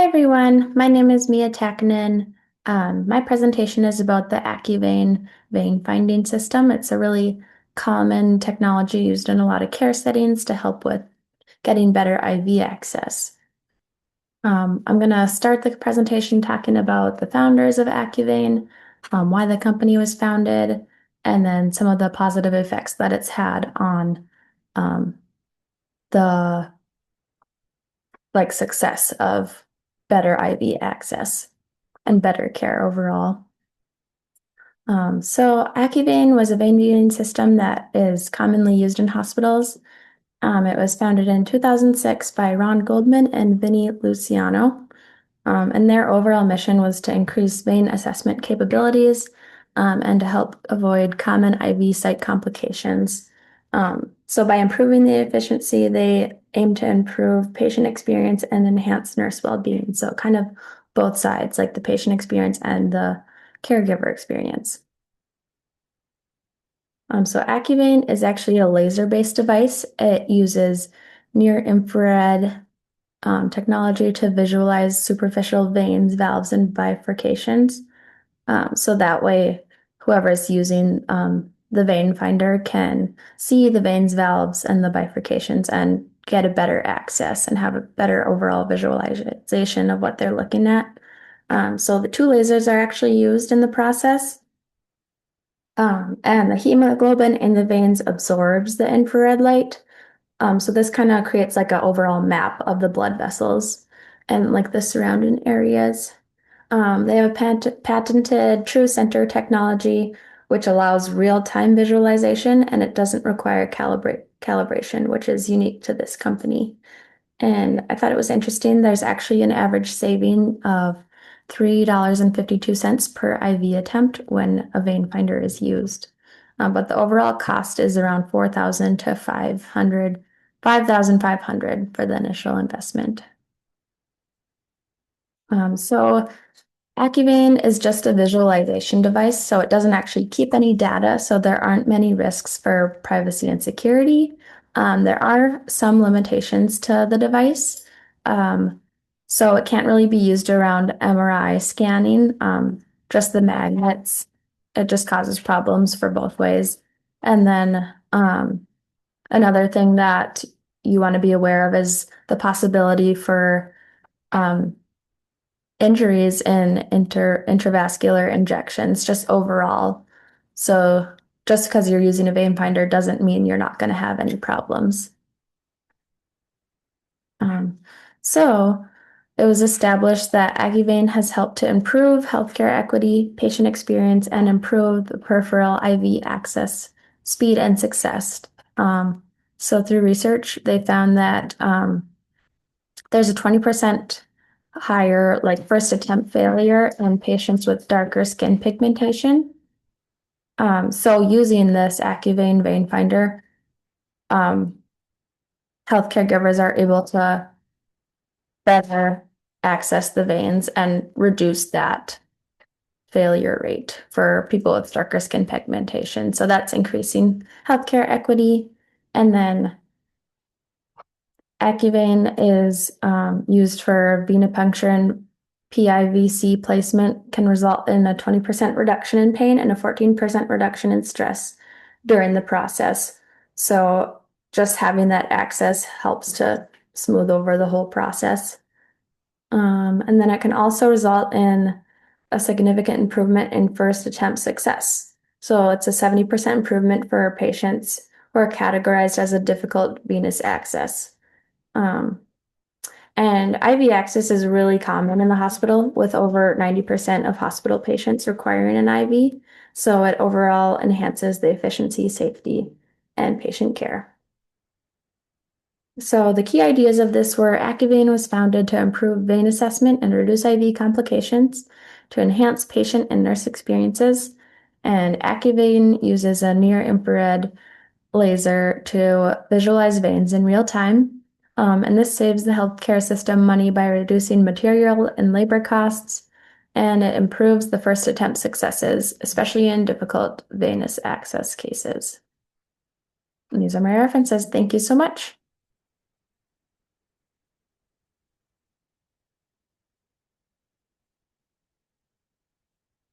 Hi everyone, my name is Mia Takinen. My presentation is about the AccuVein vein finding system. It's a really common technology used in a lot of care settings to help with getting better IV access. I'm going to start the presentation talking about the founders of AccuVein, why the company was founded, and then some of the positive effects that it's had on the success of better IV access and better care overall. So AccuVein was a vein viewing system that is commonly used in hospitals. It was founded in 2006 by Ron Goldman and Vinnie Luciano. And their overall mission was to increase vein assessment capabilities and to help avoid common IV site complications. So by improving the efficiency, they aim to improve patient experience and enhance nurse well-being. So kind of both sides, like the patient experience and the caregiver experience. So AccuVein is actually a laser-based device. It uses near-infrared technology to visualize superficial veins, valves, and bifurcations. So that way, whoever is using the vein finder can see the veins, valves, and the bifurcations and get a better access and have a better overall visualization of what they're looking at. So the two lasers are actually used in the process. And the hemoglobin in the veins absorbs the infrared light. So this kind of creates like an overall map of the blood vessels and like the surrounding areas. They have patented True Center technology, which allows real-time visualization and it doesn't require calibration, which is unique to this company. And I thought it was interesting. There's actually an average saving of $3.52 per IV attempt when a vein finder is used. But the overall cost is around $4,000 to $5,500 for the initial investment. So AccuVein is just a visualization device, so it doesn't actually keep any data, so there aren't many risks for privacy and security. There are some limitations to the device. So it can't really be used around MRI scanning, just the magnets. It just causes problems for both ways. And then another thing that you want to be aware of is the possibility for injuries and intravascular injections just overall. So just because you're using a vein finder doesn't mean you're not going to have any problems. So it was established that AccuVein has helped to improve healthcare equity, patient experience, and improve the peripheral IV access, speed, and success. So through research, they found that there's a 20% higher first attempt failure in patients with darker skin pigmentation. So using this AccuVein vein finder, healthcare givers are able to better access the veins and reduce that failure rate for people with darker skin pigmentation. So that's increasing healthcare equity. And then AccuVein is used for venipuncture and PIVC placement can result in a 20% reduction in pain and a 14% reduction in stress during the process. So just having that access helps to smooth over the whole process. And then it can also result in a significant improvement in first attempt success. So it's a 70% improvement for patients who are categorized as a difficult venous access. And IV access is really common in the hospital, with over 90% of hospital patients requiring an IV. So it overall enhances the efficiency, safety, and patient care. So the key ideas of this were AccuVein was founded to improve vein assessment and reduce IV complications, to enhance patient and nurse experiences. And AccuVein uses a near-infrared laser to visualize veins in real time. And this saves the healthcare system money by reducing material and labor costs, and it improves the first attempt successes, especially in difficult venous access cases. And these are my references. Thank you so much.